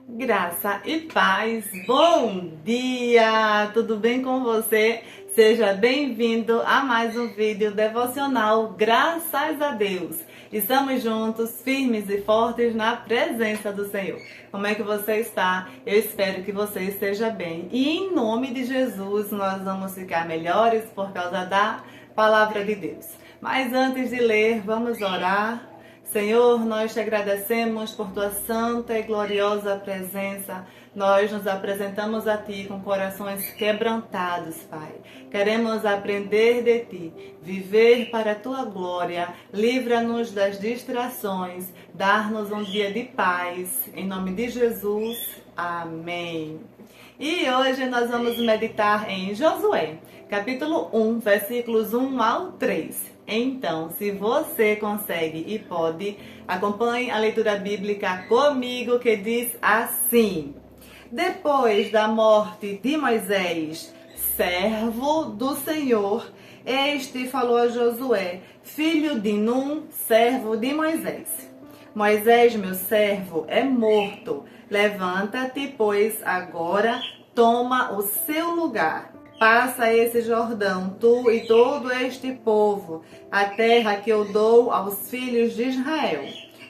Graça e paz, bom dia! Tudo bem com você? Seja bem-vindo a mais um vídeo devocional, graças a Deus! Estamos juntos, firmes e fortes na presença do Senhor. Como é que você está? Eu espero que você esteja bem. E em nome de Jesus, nós vamos ficar melhores por causa da Palavra de Deus. Mas antes de ler, vamos orar. Senhor, nós te agradecemos por tua santa e gloriosa presença. Nós nos apresentamos a ti com corações quebrantados, Pai. Queremos aprender de ti, viver para a tua glória. Livra-nos das distrações, dar-nos um dia de paz. Em nome de Jesus, amém. E hoje nós vamos meditar em Josué, capítulo 1, versículos 1 ao 3. Então, se você consegue e pode, acompanhe a leitura bíblica comigo, que diz assim: Depois da morte de Moisés, servo do Senhor, este falou a Josué, filho de Num, servo de Moisés: Moisés, meu servo, é morto. Levanta-te, pois agora toma o seu lugar. Passa esse Jordão, tu e todo este povo, a terra que eu dou aos filhos de Israel.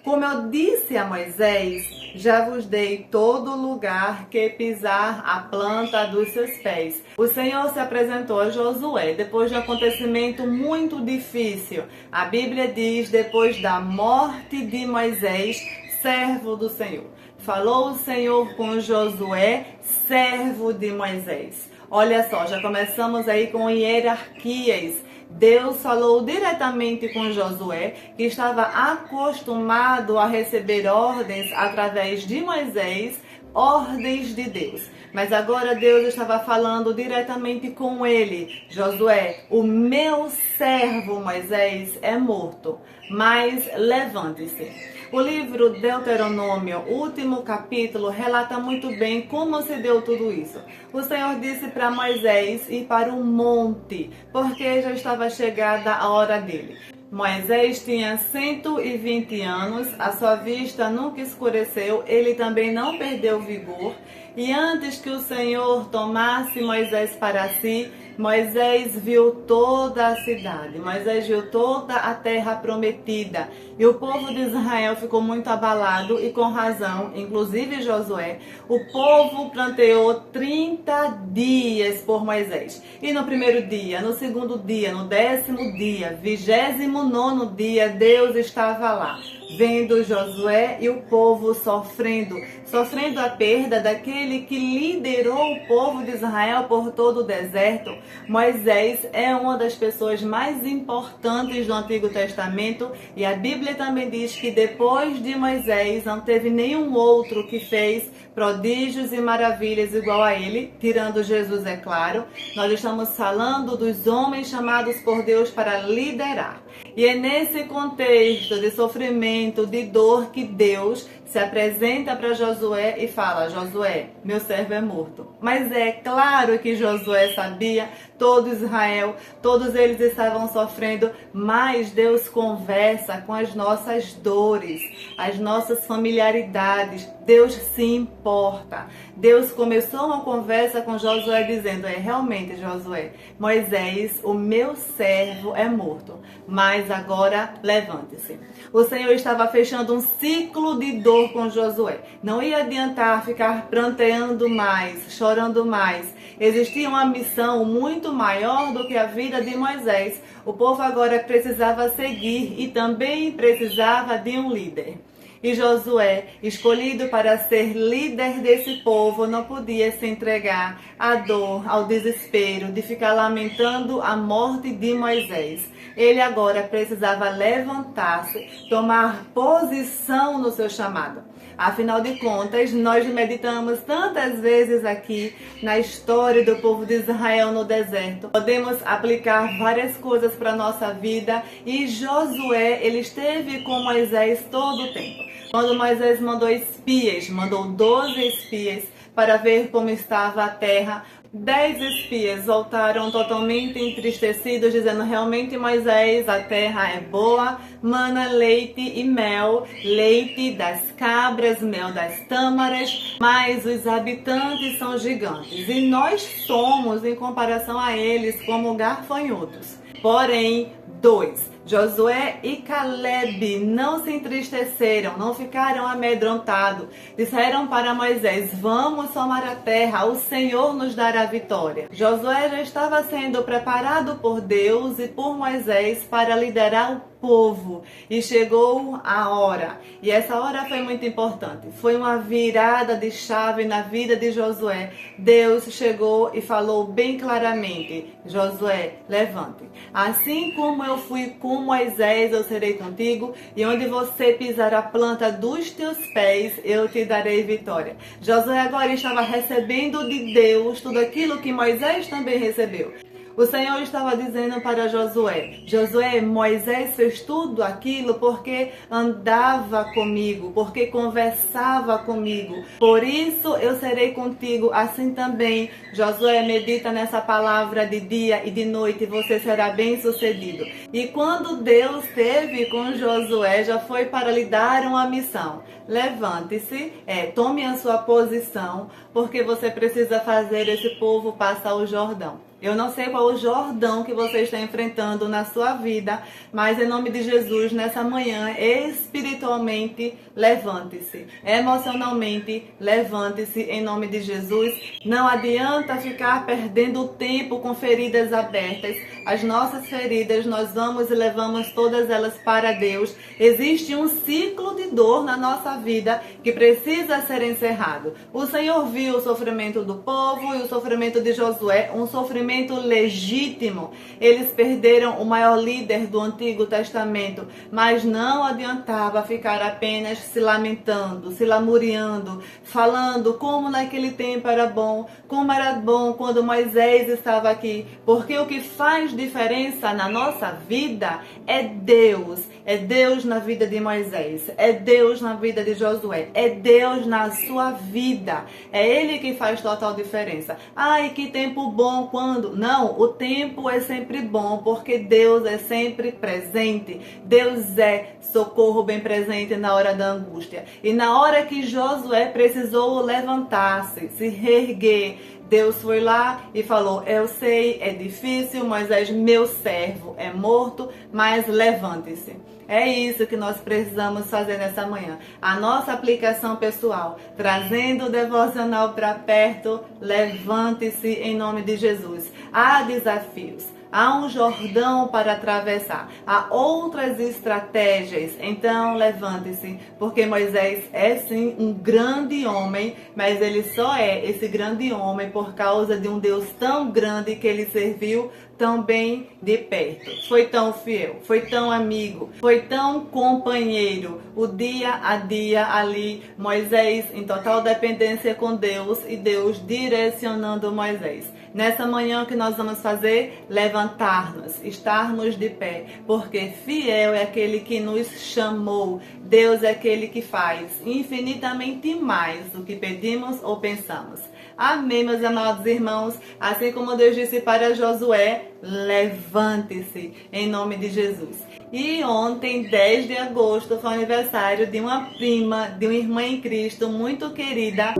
Como eu disse a Moisés, já vos dei todo lugar que pisar a planta dos seus pés. O Senhor se apresentou a Josué depois de um acontecimento muito difícil. A Bíblia diz, depois da morte de Moisés, servo do Senhor. Falou o Senhor com Josué, servo de Moisés. Olha só, já começamos aí com hierarquias. Deus falou diretamente com Josué, que estava acostumado a receber ordens através de Moisés, ordens de Deus. Mas agora Deus estava falando diretamente com ele. Josué, o meu servo Moisés é morto, mas levante-se. O livro Deuteronômio, último capítulo, relata muito bem como se deu tudo isso. O Senhor disse para Moisés ir para o monte, porque já estava chegada a hora dele. Moisés tinha 120 anos, a sua vista nunca escureceu, ele também não perdeu vigor. E antes que o Senhor tomasse Moisés para si, Moisés viu toda a cidade, Moisés viu toda a terra prometida. E o povo de Israel ficou muito abalado e com razão, inclusive Josué. O povo planteou 30 dias por Moisés. E no primeiro dia, no segundo dia, no 10º dia, 29º dia, Deus estava lá, vendo Josué e o povo sofrendo a perda daquele que liderou o povo de Israel por todo o deserto. Moisés é uma das pessoas mais importantes do Antigo Testamento e a Bíblia também diz que depois de Moisés não teve nenhum outro que fez prodígios e maravilhas igual a ele, tirando Jesus, é claro. Nós estamos falando dos homens chamados por Deus para liderar. E é nesse contexto de sofrimento, de dor, que Deus se apresenta para Josué e fala: Josué, meu servo é morto. Mas é claro que Josué sabia, todo Israel, todos eles estavam sofrendo, mas Deus conversa com as nossas dores, as nossas familiaridades. Deus se importa. Deus começou uma conversa com Josué dizendo: realmente, Josué, Moisés, o meu servo, é morto, mas agora levante-se. O Senhor estava fechando um ciclo de dor com Josué. Não ia adiantar ficar pranteando mais, chorando mais. Existia uma missão muito maior do que a vida de Moisés. O povo agora precisava seguir e também precisava de um líder. E Josué, escolhido para ser líder desse povo, não podia se entregar à dor, ao desespero de ficar lamentando a morte de Moisés. Ele agora precisava levantar-se, tomar posição no seu chamado. Afinal de contas, nós meditamos tantas vezes aqui na história do povo de Israel no deserto. Podemos aplicar várias coisas para a nossa vida e Josué, ele esteve com Moisés todo o tempo. Quando Moisés mandou espias, mandou 12 espias para ver como estava a terra, 10 espias voltaram totalmente entristecidos, dizendo: realmente, Moisés, a terra é boa, mana leite e mel, leite das cabras, mel das tâmaras, mas os habitantes são gigantes, e nós somos, em comparação a eles, como gafanhotos. Porém, 2. Josué e Caleb não se entristeceram, não ficaram amedrontados. Disseram para Moisés: vamos tomar a terra, o Senhor nos dará a vitória. Josué já estava sendo preparado por Deus e por Moisés para liderar o povo, e chegou a hora, e essa hora foi muito importante, foi uma virada de chave na vida de Josué. Deus chegou e falou bem claramente: Josué, levante, assim como eu fui com Moisés, eu serei contigo, e onde você pisar a planta dos teus pés, eu te darei vitória. Josué agora estava recebendo de Deus tudo aquilo que Moisés também recebeu. O Senhor estava dizendo para Josué: Josué, Moisés fez tudo aquilo porque andava comigo, porque conversava comigo. Por isso eu serei contigo assim também. Josué, medita nessa palavra de dia e de noite, você será bem sucedido. E quando Deus esteve com Josué, já foi para lhe dar uma missão. Levante-se, tome a sua posição, porque você precisa fazer esse povo passar o Jordão. Eu não sei qual o Jordão que você está enfrentando na sua vida, mas em nome de Jesus, nessa manhã, espiritualmente, levante-se. Emocionalmente, levante-se em nome de Jesus. Não adianta ficar perdendo tempo com feridas abertas. As nossas feridas, nós vamos e levamos todas elas para Deus. Existe um ciclo de dor na nossa vida que precisa ser encerrado. O Senhor viu o sofrimento do povo e o sofrimento de Josué, um sofrimento legítimo. Eles perderam o maior líder do Antigo Testamento, mas não adiantava ficar apenas se lamentando, se lamuriando, falando como naquele tempo era bom, como era bom quando Moisés estava aqui, porque o que faz diferença na nossa vida é Deus na vida de Moisés, é Deus na vida de Josué, é Deus na sua vida, é Ele que faz total diferença. Ai, que tempo bom quando... Não, o tempo é sempre bom, porque Deus é sempre presente. Deus é socorro bem presente na hora da angústia. E na hora que Josué precisou levantar-se, se reerguer, Deus foi lá e falou: eu sei, é difícil, Moisés, meu servo, é morto, mas levante-se. É isso que nós precisamos fazer nessa manhã. A nossa aplicação pessoal, trazendo o devocional para perto, levante-se em nome de Jesus. Há desafios. Há um Jordão para atravessar. Há outras estratégias. Então, levante-se. Porque Moisés é sim um grande homem, mas ele só é esse grande homem por causa de um Deus tão grande que ele serviu tão bem de perto. Foi tão fiel, foi tão amigo, foi tão companheiro. O dia a dia ali, Moisés em total dependência com Deus e Deus direcionando Moisés. Nessa manhã o que nós vamos fazer? Levantar-nos, estarmos de pé, porque fiel é aquele que nos chamou. Deus é aquele que faz infinitamente mais do que pedimos ou pensamos. Amém, meus amados irmãos. Assim como Deus disse para Josué, levante-se em nome de Jesus. E ontem, 10 de agosto, foi aniversário de uma prima, de uma irmã em Cristo muito querida.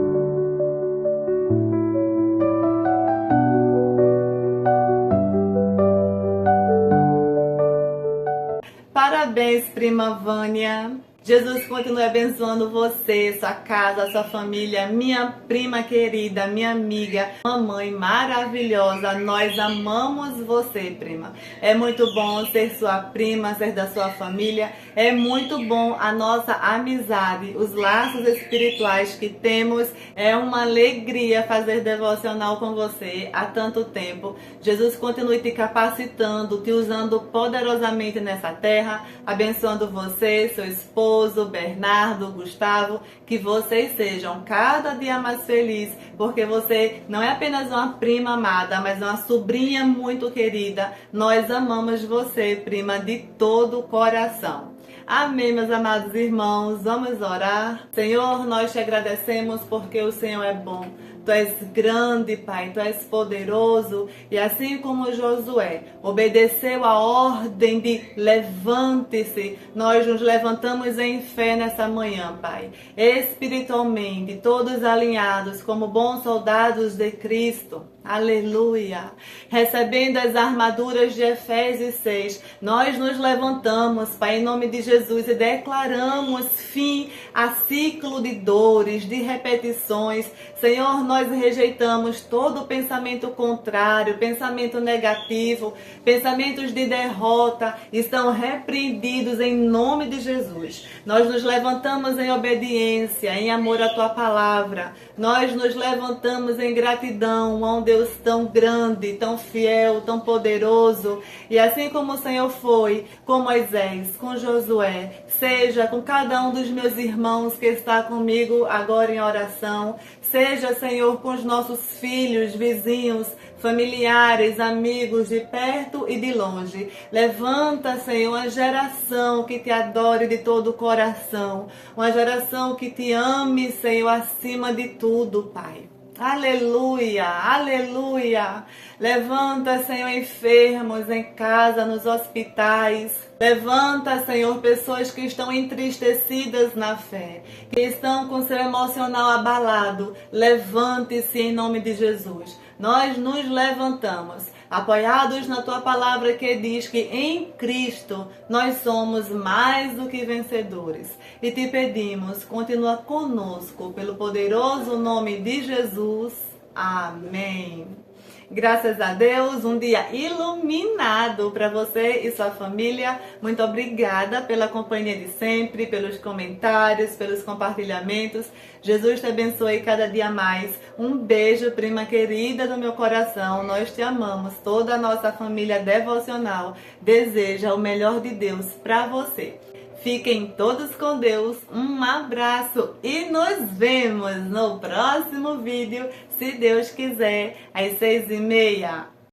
Parabéns, prima Vânia. Jesus continue abençoando você, sua casa, sua família, minha prima querida, minha amiga, mamãe maravilhosa. Nós amamos você, prima. É muito bom ser sua prima, ser da sua família. É muito bom a nossa amizade, os laços espirituais que temos. É uma alegria fazer devocional com você há tanto tempo. Jesus continue te capacitando, te usando poderosamente nessa terra, abençoando você, seu esposo, Bernardo, Gustavo, que vocês sejam cada dia mais felizes, porque você não é apenas uma prima amada, mas uma sobrinha muito querida. Nós amamos você, prima, de todo o coração. Amém, meus amados irmãos. Vamos orar. Senhor, nós te agradecemos porque o Senhor é bom. Tu és grande, Pai, Tu és poderoso. E assim como Josué obedeceu a ordem de levante-se, nós nos levantamos em fé nessa manhã, Pai. Espiritualmente, todos alinhados como bons soldados de Cristo. Aleluia! Recebendo as armaduras de Efésios 6, nós nos levantamos, Pai, em nome de Jesus, e declaramos fim a ciclo de dores, de repetições. Senhor, nós rejeitamos todo pensamento contrário, pensamento negativo, pensamentos de derrota, estão repreendidos em nome de Jesus. Nós nos levantamos em obediência, em amor à Tua palavra. Nós nos levantamos em gratidão a um Deus tão grande, tão fiel, tão poderoso. E assim como o Senhor foi com Moisés, com Josué, seja com cada um dos meus irmãos que está comigo agora em oração. Seja, Senhor, com os nossos filhos, vizinhos, familiares, amigos de perto e de longe. Levanta, Senhor, uma geração que te adore de todo o coração. Uma geração que te ame, Senhor, acima de tudo, Pai. Aleluia, aleluia. Levanta, Senhor, enfermos em casa, nos hospitais. Levanta, Senhor, pessoas que estão entristecidas na fé, que estão com seu emocional abalado. Levante-se em nome de Jesus. Nós nos levantamos, apoiados na Tua palavra que diz que em Cristo nós somos mais do que vencedores. E te pedimos, continua conosco, pelo poderoso nome de Jesus. Amém. Graças a Deus, um dia iluminado para você e sua família. Muito obrigada pela companhia de sempre, pelos comentários, pelos compartilhamentos. Jesus te abençoe cada dia mais. Um beijo, prima querida do meu coração. Nós te amamos. Toda a nossa família devocional deseja o melhor de Deus para você. Fiquem todos com Deus, um abraço e nos vemos no próximo vídeo, se Deus quiser, às 6h30.